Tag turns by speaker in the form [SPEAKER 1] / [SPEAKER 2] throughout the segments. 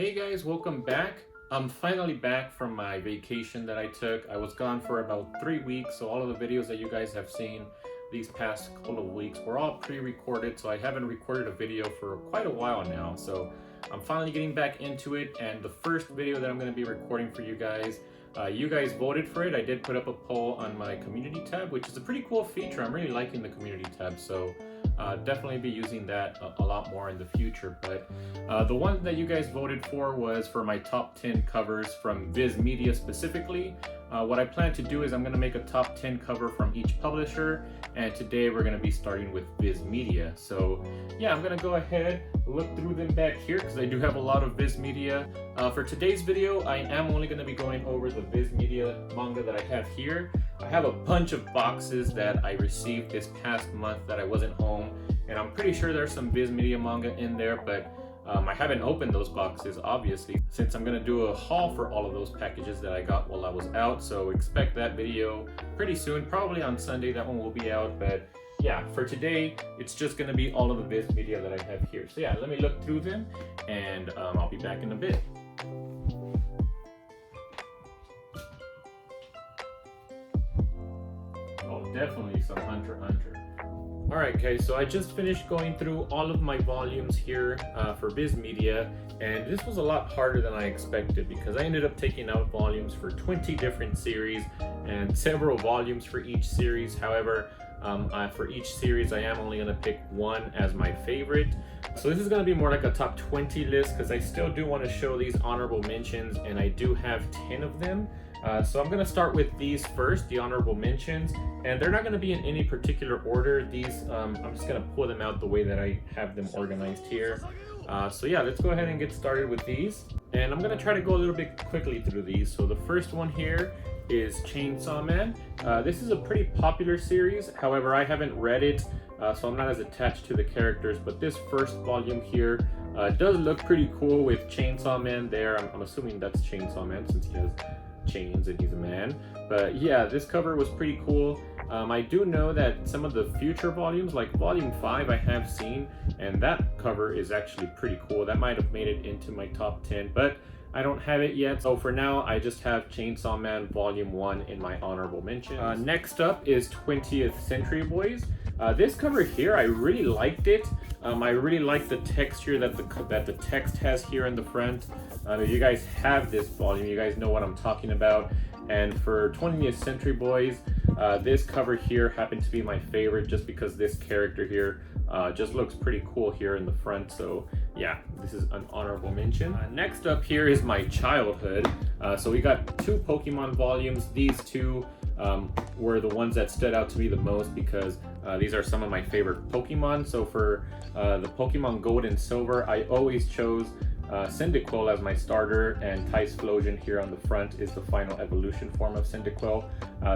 [SPEAKER 1] Hey guys, welcome back. I'm finally back from my vacation that I took. I was gone for about 3 weeks, so all of the videos that you guys have seen these past couple of weeks were all pre-recorded, so I haven't recorded a video for quite a while now. So I'm finally getting back into it, and the first video that I'm going to be recording for you guys voted for it. I did put up a poll on my community tab, which is a pretty cool feature. I'm really liking the community tab, so definitely be using that a lot more in the future. But the one that you guys voted for was for my top 10 covers from Viz Media specifically. What I plan to do is I'm going to make a top 10 cover from each publisher, and today we're going to be starting with Viz Media. So yeah, I'm going to go ahead, look through them back here because I do have a lot of Viz Media. For today's video, I am only going to be going over the Viz Media manga that I have here. I have a bunch of boxes that I received this past month that I wasn't home, and I'm pretty sure there's some Viz Media manga in there, but I haven't opened those boxes, obviously, since I'm going to do a haul for all of those packages that I got while I was out. So expect that video pretty soon, probably on Sunday. That one will be out. But yeah, for today, it's just going to be all of the Viz Media that I have here. So yeah, let me look through them, and I'll be back in a bit. Oh, definitely some Hunter x Hunter. Alright guys, so I just finished going through all of my volumes here for Viz Media, and this was a lot harder than I expected because I ended up taking out volumes for 20 different series and several volumes for each series. However, for each series I am only going to pick one as my favorite. So this is going to be more like a top 20 list because I still do want to show these honorable mentions, and I do have 10 of them. So I'm going to start with these first, the honorable mentions, and they're not going to be in any particular order. These, I'm just going to pull them out the way that I have them organized here. So yeah, let's go ahead and get started with these. And I'm going to try to go a little bit quickly through these. So the first one here is Chainsaw Man. This is a pretty popular series. However, I haven't read it, so I'm not as attached to the characters, but this first volume here does look pretty cool with Chainsaw Man there. I'm assuming that's Chainsaw Man since he has chains and he's a man. But yeah, this cover was pretty cool. I do know that some of the future volumes, like volume 5, I have seen, and that cover is actually pretty cool. That might have made it into my top 10, but I don't have it yet. So for now, I just have Chainsaw Man volume 1 in my honorable mentions. Next up is 20th Century Boys. This cover here, I really liked it. I really like the texture that the text has here in the front. If you guys have this volume, you guys know what I'm talking about. And for 20th Century Boys, this cover here happened to be my favorite just because this character here just looks pretty cool here in the front. So yeah, this is an honorable mention. Next up here is my childhood. So we got 2 Pokemon volumes. These two were the ones that stood out to me the most because these are some of my favorite Pokemon. So for the Pokemon Gold and Silver, I always chose Cyndaquil as my starter, and Typhlosion here on the front is the final evolution form of Cyndaquil.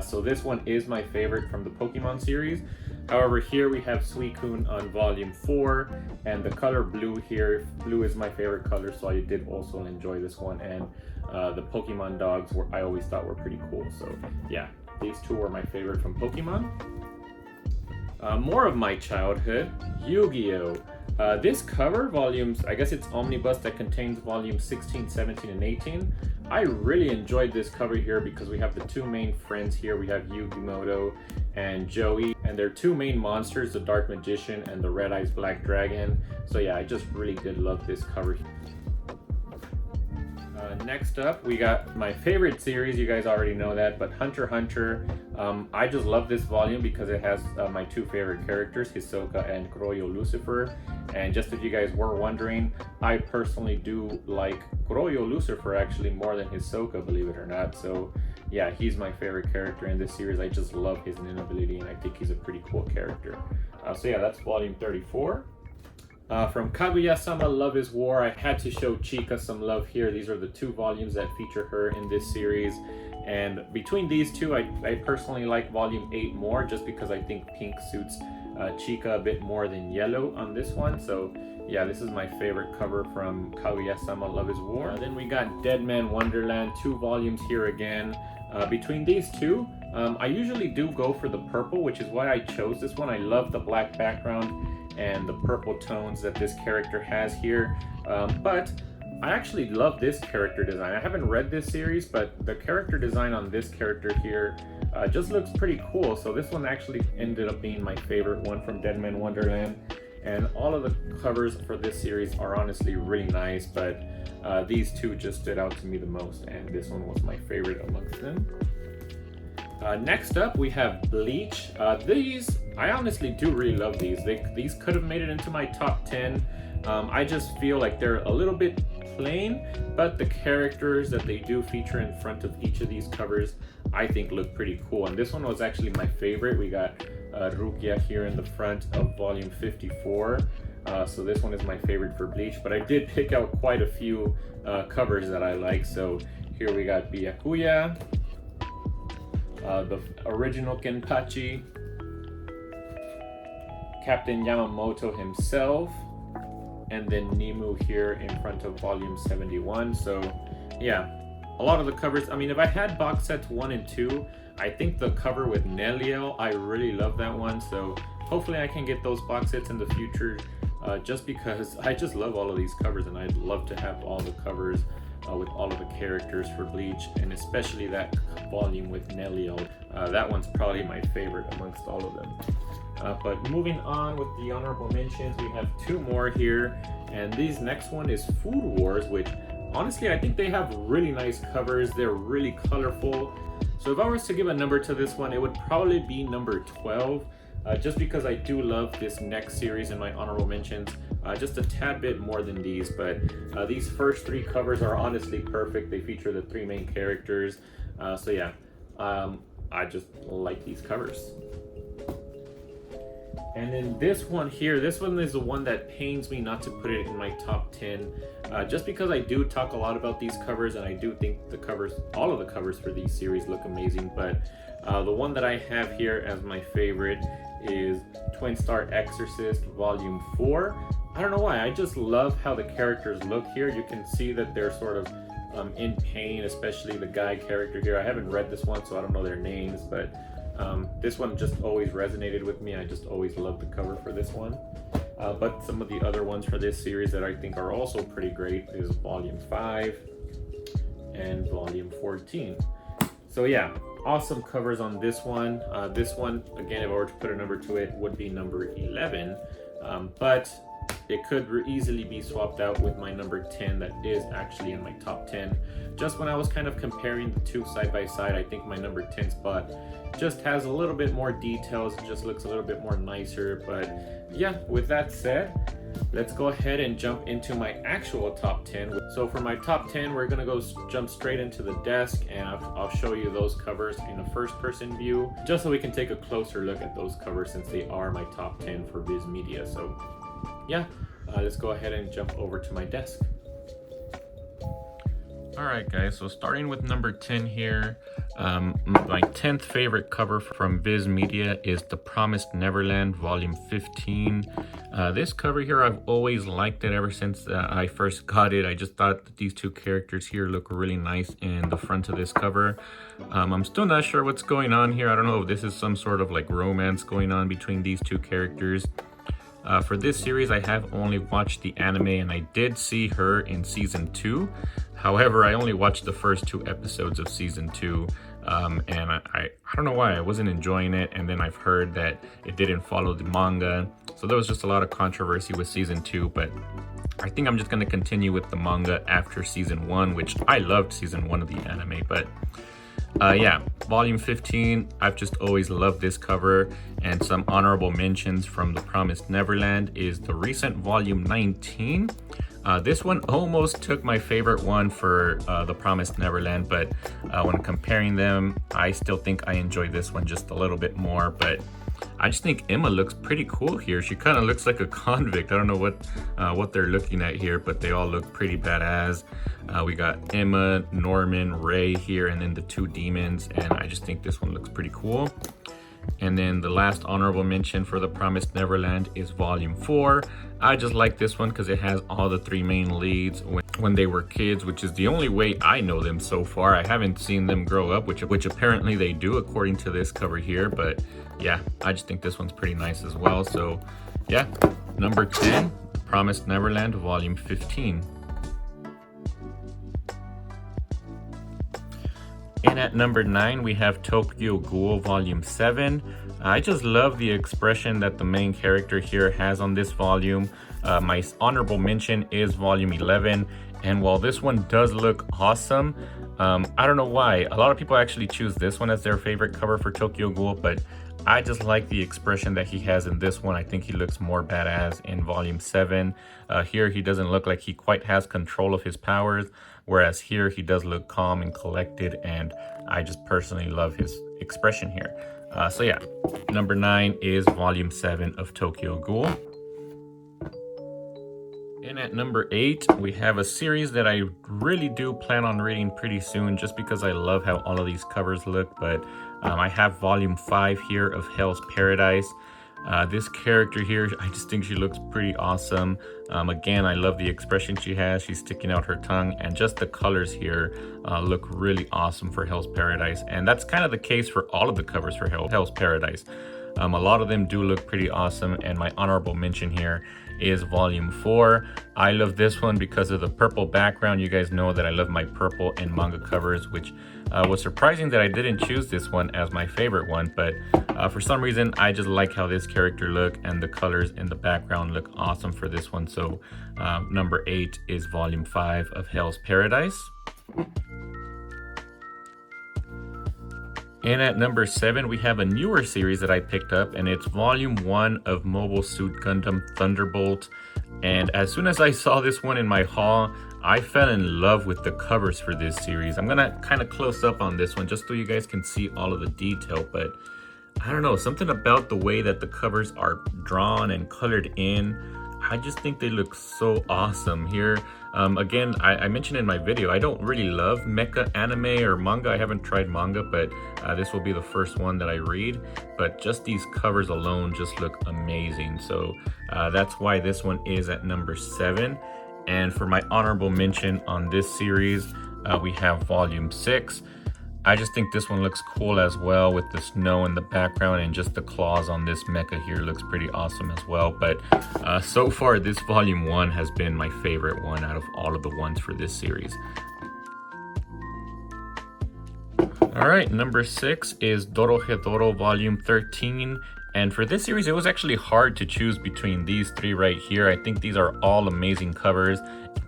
[SPEAKER 1] So this one is my favorite from the Pokemon series. However, here we have Suicune on volume 4, and the color blue here, blue is my favorite color, so I did also enjoy this one. And the Pokemon dogs I always thought were pretty cool. So yeah, these two were my favorite from Pokemon. More of my childhood, Yu-Gi-Oh! This cover, volumes, I guess it's omnibus that contains volumes 16, 17, and 18. I really enjoyed this cover here because we have the 2 main friends here. We have Yugimoto and Joey, and their 2 main monsters, the Dark Magician and the Red Eyes Black Dragon. So yeah, I just really did love this cover. Next up, we got my favorite series. You guys already know that, but Hunter x Hunter. I just love this volume because it has my 2 favorite characters, Hisoka and Kuroyo Lucifer. And just if you guys were wondering, I personally do like Kuroyo Lucifer actually more than Hisoka, believe it or not. So yeah, he's my favorite character in this series. I just love his nin ability, and I think he's a pretty cool character. So yeah, that's volume 34. From Kaguya-sama Love is War, I had to show Chika some love here. These are the 2 volumes that feature her in this series. And between these two, I personally like volume 8 more just because I think pink suits Chika a bit more than yellow on this one. So yeah, this is my favorite cover from Kaguya-sama Love is War. Then we got Dead Man Wonderland, 2 volumes here again. Between these two, I usually do go for the purple, which is why I chose this one. I love the black background and the purple tones that this character has here. But I actually love this character design. I haven't read this series, but the character design on this character here just looks pretty cool. So this one actually ended up being my favorite one from Deadman Wonderland. And all of the covers for this series are honestly really nice, but these two just stood out to me the most, and this one was my favorite amongst them. Next up, we have Bleach. These, I honestly do really love these. These could have made it into my top 10. I just feel like they're a little bit plain, but the characters that they do feature in front of each of these covers, I think look pretty cool. And this one was actually my favorite. We got Rukia here in the front of volume 54. So this one is my favorite for Bleach, but I did pick out quite a few covers that I like. So here we got Byakuya, the original Kenpachi, Captain Yamamoto himself, and then Nemu here in front of volume 71. So yeah, a lot of the covers, I mean, if I had box sets 1 and 2, I think the cover with Neliel, I really love that one. So hopefully I can get those box sets in the future, just because I just love all of these covers, and I'd love to have all the covers with all of the characters for Bleach, and especially that volume with Neliel. That one's probably my favorite amongst all of them. But moving on with the honorable mentions, we have 2 more here, and these next one is Food Wars, which honestly I think they have really nice covers. They're really colorful. So if I was to give a number to this one, it would probably be number 12, just because I do love this next series in my honorable mentions just a tad bit more than these. But these first 3 covers are honestly perfect. They feature the 3 main characters. So yeah, I just like these covers. And then this one here, this one is the one that pains me not to put it in my top 10, just because I do talk a lot about these covers, and I do think the covers, all of the covers for these series look amazing. But the one that I have here as my favorite is Twin Star Exorcist Volume 4. I don't know why, I just love how the characters look here. You can see that they're sort of in pain, especially the guy character here. I haven't read this one, so I don't know their names, but this one just always resonated with me. I just always loved the cover for this one. But some of the other ones for this series that I think are also pretty great is Volume 5 and Volume 14. So yeah, awesome covers on this one. This one, again, if I were to put a number to it, would be number 11. But it could easily be swapped out with my number 10 that is actually in my top 10. Just when I was kind of comparing the 2 side by side, I think my number 10 spot just has a little bit more details. It just looks a little bit more nicer. But yeah, with that said, let's go ahead and jump into my actual top 10. So for my top 10, we're gonna go jump straight into the desk, and I'll show you those covers in a first person view, just so we can take a closer look at those covers, since they are my top 10 for Viz Media. So yeah, let's go ahead and jump over to my desk. Alright guys, so starting with number 10 here, my 10th favorite cover from Viz Media is The Promised Neverland Volume 15. This cover here, I've always liked it ever since I first got it. I just thought that these 2 characters here look really nice in the front of this cover. I'm still not sure what's going on here. I don't know if this is some sort of like romance going on between these 2 characters. For this series, I have only watched the anime, and I did see her in season 2. However, I only watched the first 2 episodes of season 2, and I don't know why I wasn't enjoying it. And then I've heard that it didn't follow the manga, so there was just a lot of controversy with season 2. But I think I'm just going to continue with the manga after season 1, which I loved season 1 of the anime. But yeah, volume 15, I've just always loved this cover. And some honorable mentions from The Promised Neverland is the recent volume 19. This one almost took my favorite one for The Promised Neverland, but when comparing them, I still think I enjoy this one just a little bit more. But I just think Emma looks pretty cool here. She kind of looks like a convict. I don't know what they're looking at here, but they all look pretty badass. We got Emma, Norman, Ray here, and then the 2 demons, and I just think this one looks pretty cool. And then the last honorable mention for The Promised Neverland is Volume 4. I just like this one because it has all the 3 main leads when they were kids, which is the only way I know them so far. I haven't seen them grow up, which apparently they do according to this cover here. But yeah, I just think this one's pretty nice as well. So yeah, number 10, Promised Neverland Volume 15. And at number 9, we have Tokyo Ghoul Volume 7. I just love the expression that the main character here has on this volume. My honorable mention is Volume 11. And while this one does look awesome, I don't know why. A lot of people actually choose this one as their favorite cover for Tokyo Ghoul, but I just like the expression that he has in this one. I think he looks more badass in Volume 7. Here he doesn't look like he quite has control of his powers, whereas here he does look calm and collected, and I just personally love his expression here. So yeah, number 9 is Volume 7 of Tokyo Ghoul. And at number 8, we have a series that I really do plan on reading pretty soon, just because I love how all of these covers look. But I have Volume 5 here of Hell's Paradise. This character here, I just think she looks pretty awesome. Again, I love the expression she has. She's sticking out her tongue, and just the colors here look really awesome for Hell's Paradise. And that's kind of the case for all of the covers for Hell's Paradise. A lot of them do look pretty awesome, and my honorable mention here is Volume 4. I love this one because of the purple background. You guys know that I love my purple in manga covers, which was surprising that I didn't choose this one as my favorite one, but for some reason I just like how this character look, and the colors in the background look awesome for this one. So number 8 is Volume 5 of Hell's Paradise. And at number 7, we have a newer series that I picked up, and it's Volume 1 of Mobile Suit Gundam Thunderbolt. And as soon as I saw this one in my haul, I fell in love with the covers for this series. I'm gonna kind of close up on this one just so you guys can see all of the detail, but I don't know, something about the way that the covers are drawn and colored in, I just think they look so awesome here. Again, I mentioned in my video, I don't really love mecha anime or manga. I haven't tried manga, but this will be the first one that I read. But just these covers alone just look amazing. So that's why this one is at number 7. And for my honorable mention on this series, we have Volume 6. I just think this one looks cool as well, with the snow in the background, and just the claws on this mecha here looks pretty awesome as well. But so far, this Volume 1 has been my favorite one out of all of the ones for this series. All right, number 6 is Dorohedoro Volume 13. And for this series, it was actually hard to choose between these 3 right here. I think these are all amazing covers,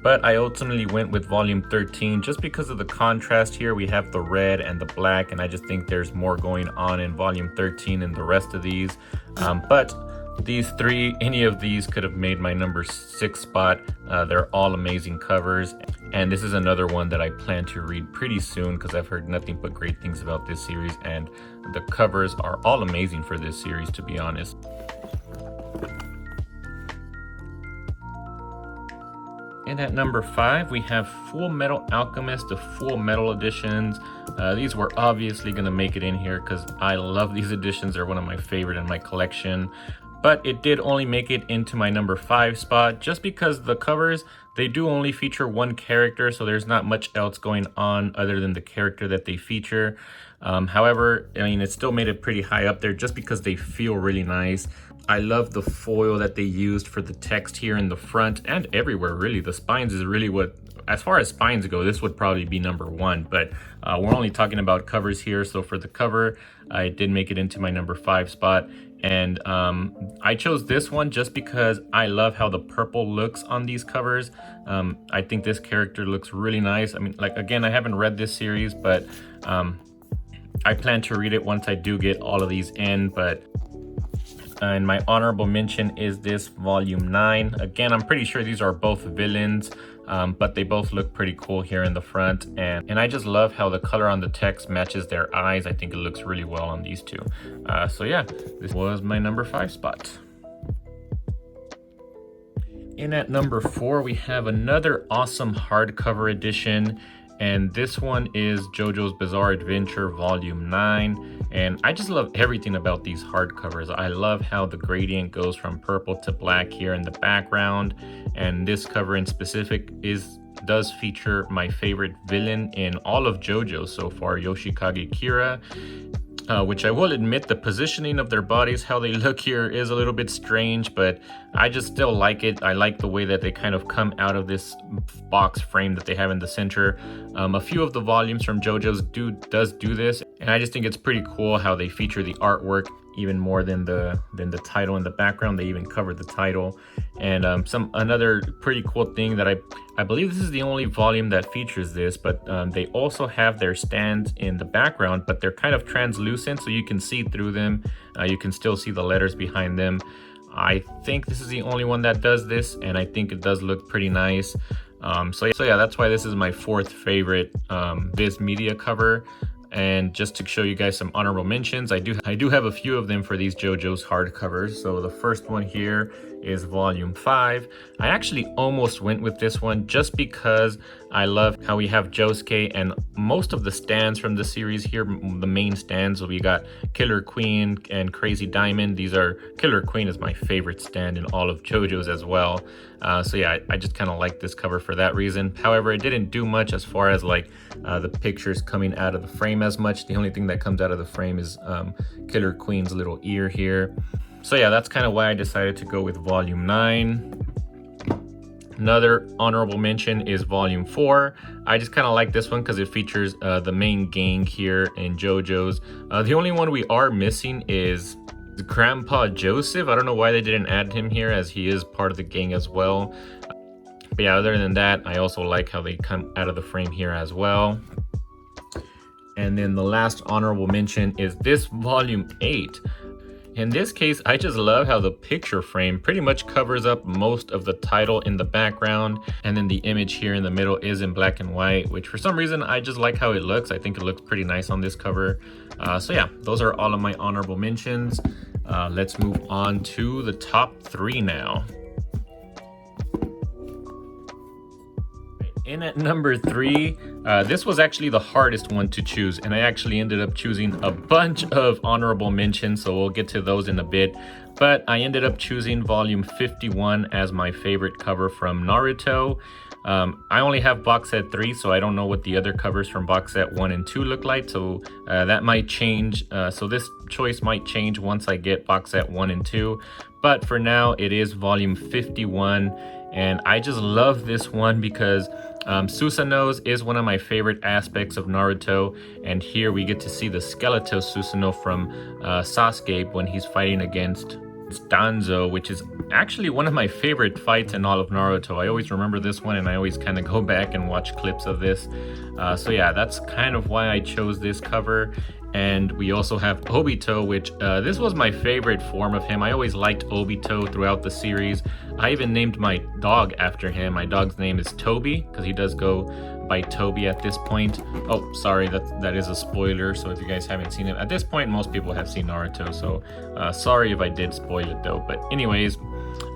[SPEAKER 1] but I ultimately went with Volume 13 just because of the contrast here. We have the red and the black, and I just think there's more going on in Volume 13 than the rest of these. But these 3, any of these could have made my number 6 spot. They're all amazing covers, and this is another one that I plan to read pretty soon because I've heard nothing but great things about this series, and the covers are all amazing for this series, to be honest. And at number 5, we have Full Metal Alchemist, the Full Metal editions. These were obviously going to make it in here because I love these editions. They're one of my favorite in my collection. But it did only make it into my number 5 spot just because the covers, they do only feature one character, so there's not much else going on other than the character that they feature. However, I mean, it still made it pretty high up there just because they feel really nice. I love the foil that they used for the text here in the front and everywhere, really. The spines is really what, as far as spines go, this would probably be number 1, but we're only talking about covers here. So for the cover, I did make it into my number 5 spot. And I chose this one just because I love how the purple looks on these covers. I think this character looks really nice. I mean, like, again, I haven't read this series, but I plan to read it once I do get all of these in. But and my honorable mention is this Volume 9. Again, I'm pretty sure these are both villains, but they both look pretty cool here in the front. And I just love how the color on the text matches their eyes. I think it looks really well on these two. So yeah, this was my number 5 spot. And at number 4, we have another awesome hardcover edition. And this one is JoJo's Bizarre Adventure Volume 9. And I just love everything about these hardcovers. I love how the gradient goes from purple to black here in the background. And this cover in specific does feature my favorite villain in all of JoJo so far, Yoshikage Kira. which I will admit the positioning of their bodies, how they look here, is a little bit strange, but I just still like it. I like the way that they kind of come out of this box frame that they have in the center. A few of the volumes from JoJo's does do this, and I just think it's pretty cool how they feature the artwork even more than the title in the background. They even covered the title. And another pretty cool thing that I believe this is the only volume that features this, but they also have their stands in the background, but they're kind of translucent, so you can see through them. You can still see the letters behind them. I think this is the only one that does this, and I think it does look pretty nice. So yeah, that's why this is my fourth favorite Viz Media cover. And just to show you guys some honorable mentions, I do have a few of them for these JoJo's hardcovers. So the first one here is volume 5. I actually almost went with this one just because I love how we have Josuke and most of the stands from the series here. The main stands, so we got Killer Queen and Crazy Diamond. Killer Queen is my favorite stand in all of JoJo's as well. So yeah, I just kind of like this cover for that reason. However, it didn't do much as far as like the pictures coming out of the frame as much. The only thing that comes out of the frame is Killer Queen's little ear here. So yeah, that's kind of why I decided to go with volume 9. Another honorable mention is volume 4. I just kind of like this one because it features the main gang here in JoJo's. The only one we are missing is Grandpa Joseph. I don't know why they didn't add him here, as he is part of the gang as well. But yeah, other than that, I also like how they come out of the frame here as well. And then the last honorable mention is this volume 8. In this case, I just love how the picture frame pretty much covers up most of the title in the background, and then the image here in the middle is in black and white, which for some reason I just like how it looks. I think it looks pretty nice on this cover. So yeah, those are all of my honorable mentions. Let's move on to the top 3 now. In at number 3, this was actually the hardest one to choose, and I actually ended up choosing a bunch of honorable mentions, so we'll get to those in a bit. But I ended up choosing volume 51 as my favorite cover from Naruto. I only have box set 3, so I don't know what the other covers from box set 1 and 2 look like, so that might change. So this choice might change once I get box set 1 and 2. But for now, it is volume 51. And I just love this one because Susanoo's is one of my favorite aspects of Naruto. And here we get to see the skeletal Susanoo from Sasuke when he's fighting against Danzo, which is actually one of my favorite fights in all of Naruto. I always remember this one, and I always kind of go back and watch clips of this. So yeah, that's kind of why I chose this cover. And we also have Obito, which this was my favorite form of him. I always liked Obito throughout the series. I even named my dog after him. My dog's name is Toby, because he does go by Toby at this point. Oh, sorry, that is a spoiler. So if you guys haven't seen it, at this point, most people have seen Naruto. So sorry if I did spoil it though. But anyways,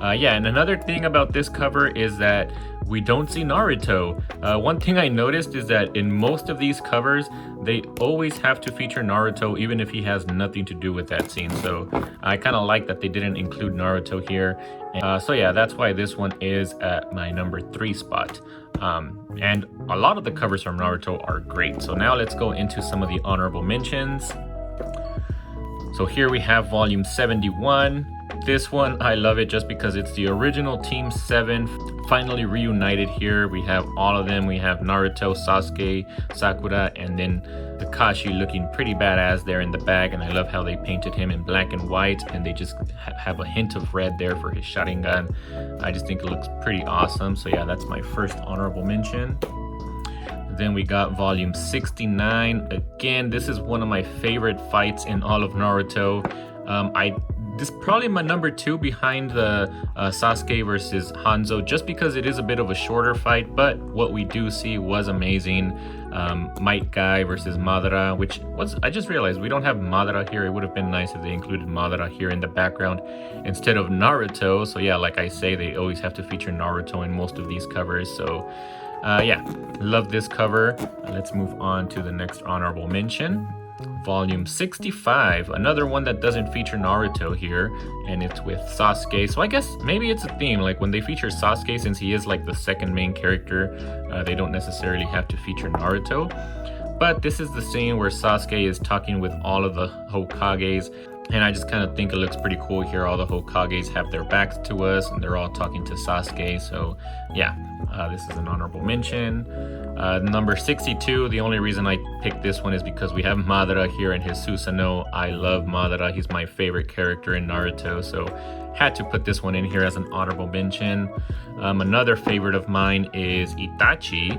[SPEAKER 1] yeah, and another thing about this cover is that we don't see Naruto. One thing I noticed is that in most of these covers, they always have to feature Naruto, even if he has nothing to do with that scene. So I kind of like that they didn't include Naruto here. So yeah, that's why this one is at my number 3 spot. And a lot of the covers from Naruto are great. So now let's go into some of the honorable mentions. So here we have volume 71. This one, I love it just because it's the original Team 7 finally reunited here. We have all of them. We have Naruto, Sasuke, Sakura, and then Kakashi looking pretty badass there in the back. And I love how they painted him in black and white, and they just have a hint of red there for his Sharingan. I just think it looks pretty awesome. So yeah, that's my first honorable mention. Then we got volume 69. Again, this is one of my favorite fights in all of Naruto. This is probably my number 2 behind the Sasuke versus Hanzo, just because it is a bit of a shorter fight, but what we do see was amazing. Might Guy versus Madara, I just realized we don't have Madara here. It would have been nice if they included Madara here in the background instead of Naruto. So yeah, like I say, they always have to feature Naruto in most of these covers. So yeah, love this cover. Let's move on to the next honorable mention. Volume 65, another one that doesn't feature Naruto here, and it's with Sasuke. So I guess maybe it's a theme, like when they feature Sasuke, since he is like the second main character, they don't necessarily have to feature Naruto. But this is the scene where Sasuke is talking with all of the Hokages, and I just kind of think it looks pretty cool here. All the Hokages have their backs to us and they're all talking to Sasuke. So yeah, this is an honorable mention. Number 62, the only reason I picked this one is because we have Madara here in his Susanoo. I love Madara. He's my favorite character in Naruto, so had to put this one in here as an honorable mention. Another favorite of mine is Itachi.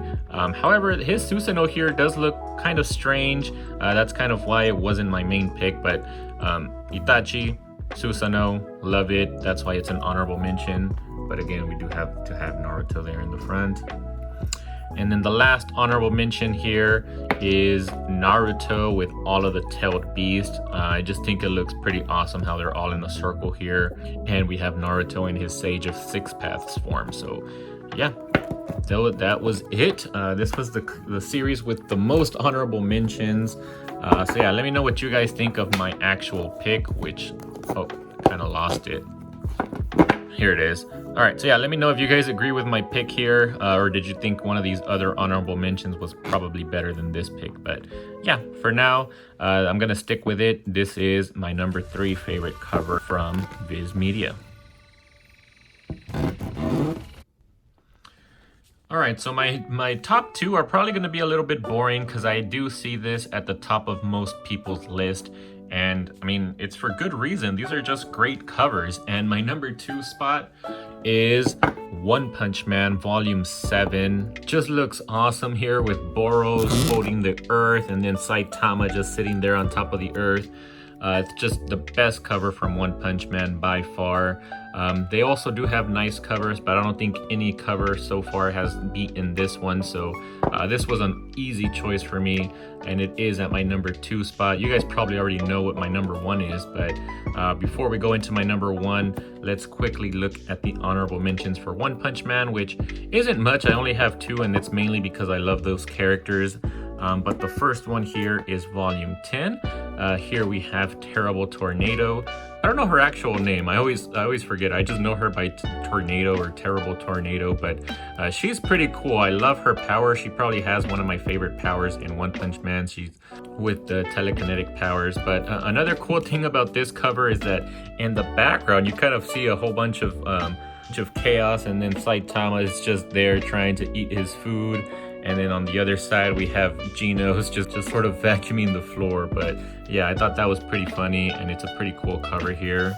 [SPEAKER 1] However, his Susanoo here does look kind of strange. That's kind of why it wasn't my main pick, but Itachi, Susanoo, love it. That's why it's an honorable mention. But again, we do have to have Naruto there in the front. And then the last honorable mention here is Naruto with all of the tailed beasts. I just think it looks pretty awesome how they're all in a circle here. And we have Naruto in his Sage of Six Paths form. So yeah, that was it. This was the series with the most honorable mentions. So yeah, let me know what you guys think of my actual pick, which, oh, kind of lost it. Here it is. All right, so yeah, let me know if you guys agree with my pick here, or did you think one of these other honorable mentions was probably better than this pick? But yeah, for now, I'm gonna stick with it. This is my number 3 favorite cover from Viz Media. All right, so my top 2 are probably gonna be a little bit boring because I do see this at the top of most people's list. And I mean, it's for good reason. These are just great covers. And my number 2 spot is One Punch Man Volume 7. Just looks awesome here with Boros holding the earth and then Saitama just sitting there on top of the earth. It's just the best cover from One Punch Man by far. They also do have nice covers, but I don't think any cover so far has beaten this one. So this was an easy choice for me, and it is at my number 2 spot. You guys probably already know what my number 1 is, but before we go into my number 1, let's quickly look at the honorable mentions for One Punch Man, which isn't much. I only have 2, and it's mainly because I love those characters. But the first one here is Volume 10. Here we have Terrible Tornado. I don't know her actual name. I always forget. I just know her by Tornado or Terrible Tornado, but she's pretty cool. I love her power. She probably has one of my favorite powers in One Punch Man. She's with the telekinetic powers. But another cool thing about this cover is that in the background, you kind of see a whole bunch of chaos, and then Saitama is just there trying to eat his food. And then on the other side, we have Genos just sort of vacuuming the floor. But yeah, I thought that was pretty funny, and it's a pretty cool cover here.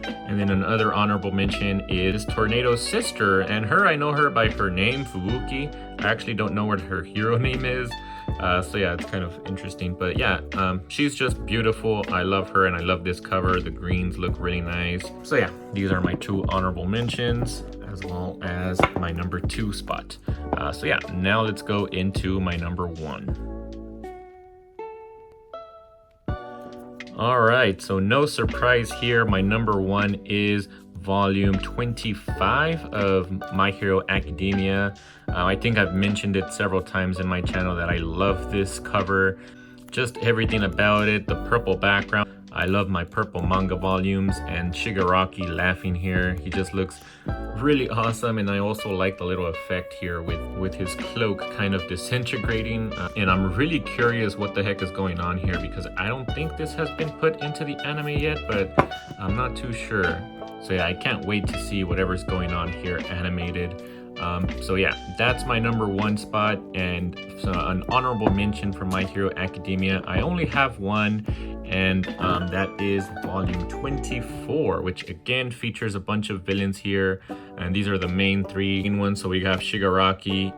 [SPEAKER 1] And then another honorable mention is Tornado's sister, and I know her by her name, Fubuki. I actually don't know what her hero name is. So yeah, it's kind of interesting. But yeah, she's just beautiful. I love her, and I love this cover. The greens look really nice. So yeah, these are my 2 honorable mentions, as well as my number 2 spot. So yeah, now let's go into my number 1. All right, so no surprise here. My number 1 is Volume 25 of My Hero Academia. I think I've mentioned it several times in my channel that I love this cover. Just everything about it, the purple background. I love my purple manga volumes, and Shigaraki laughing here. He just looks really awesome, and I also like the little effect here with his cloak kind of disintegrating. And I'm really curious what the heck is going on here, because I don't think this has been put into the anime yet, but I'm not too sure. So yeah, I can't wait to see whatever's going on here animated. So yeah, that's my number 1 spot, and so an honorable mention for My Hero Academia. I only have 1, and that is Volume 24, which again features a bunch of villains here, and these are the main 3 ones. So we have Shigaraki,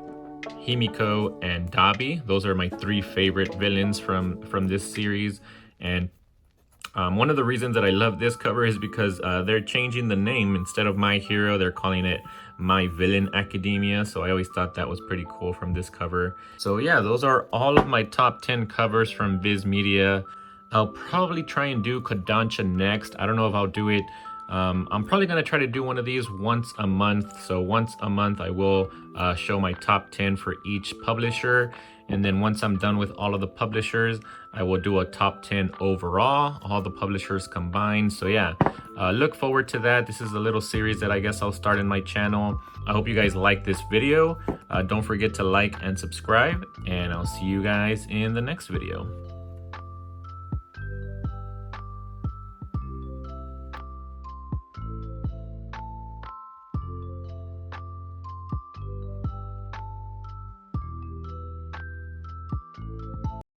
[SPEAKER 1] Himiko, and Dabi. Those are my 3 favorite villains from this series. And one of the reasons that I love this cover is because they're changing the name. Instead of My Hero, they're calling it My Villain Academia. So I always thought that was pretty cool from this cover. So yeah, those are all of my top 10 covers from Viz Media. I'll probably try and do Kondansha next. I don't know if I'll do it I'm probably going to try to do one of these once a month. So once a month I will show my top 10 for each publisher, and then once I'm done with all of the publishers, I will do a top 10 overall, all the publishers combined. So yeah, look forward to that. This is a little series that I guess I'll start in my channel. I hope you guys like this video. Don't forget to like and subscribe, and I'll see you guys in the next video.